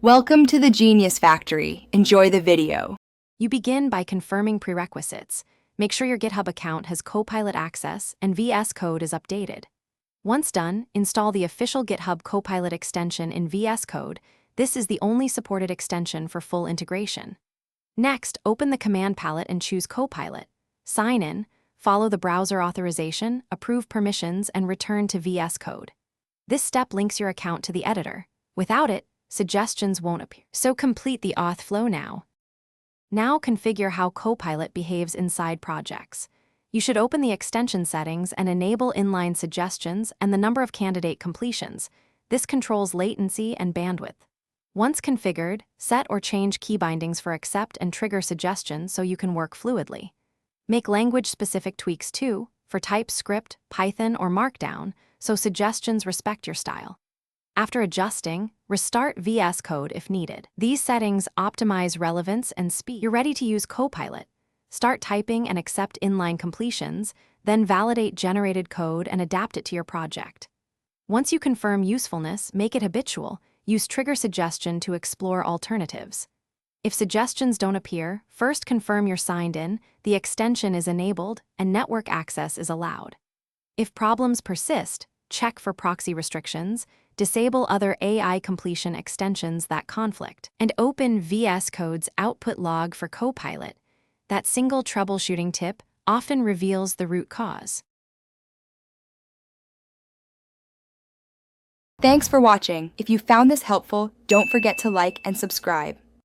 Welcome to the Genius Factory. Enjoy the video. You begin by confirming prerequisites. Make sure your GitHub account has Copilot access and Vscode is updated. Once done, install the official GitHub Copilot extension in Vscode. This is the only supported extension for full integration. Next, open the command palette and choose Copilot. Sign in, follow the browser authorization, approve permissions, and return to Vscode. This step links your account to the editor. Without it, suggestions won't appear. So complete the auth flow now. Now configure how Copilot behaves inside projects. You should open the extension settings and enable inline suggestions and the number of candidate completions. This controls latency and bandwidth. Once configured, set or change key bindings for accept and trigger suggestions so you can work fluidly. Make language-specific tweaks too, for TypeScript, Python, or Markdown, so suggestions respect your style. After adjusting, restart Vscode if needed. These settings optimize relevance and speed. You're ready to use Copilot. Start typing and accept inline completions, then validate generated code and adapt it to your project. Once you confirm usefulness, make it habitual. Use trigger suggestion to explore alternatives. If suggestions don't appear, first confirm you're signed in, the extension is enabled, and network access is allowed. If problems persist, check for proxy restrictions, disable other AI completion extensions that conflict, and open Vscode's output log for Copilot. That single troubleshooting tip often reveals the root cause. Thanks for watching. If you found this helpful, don't forget to like and subscribe.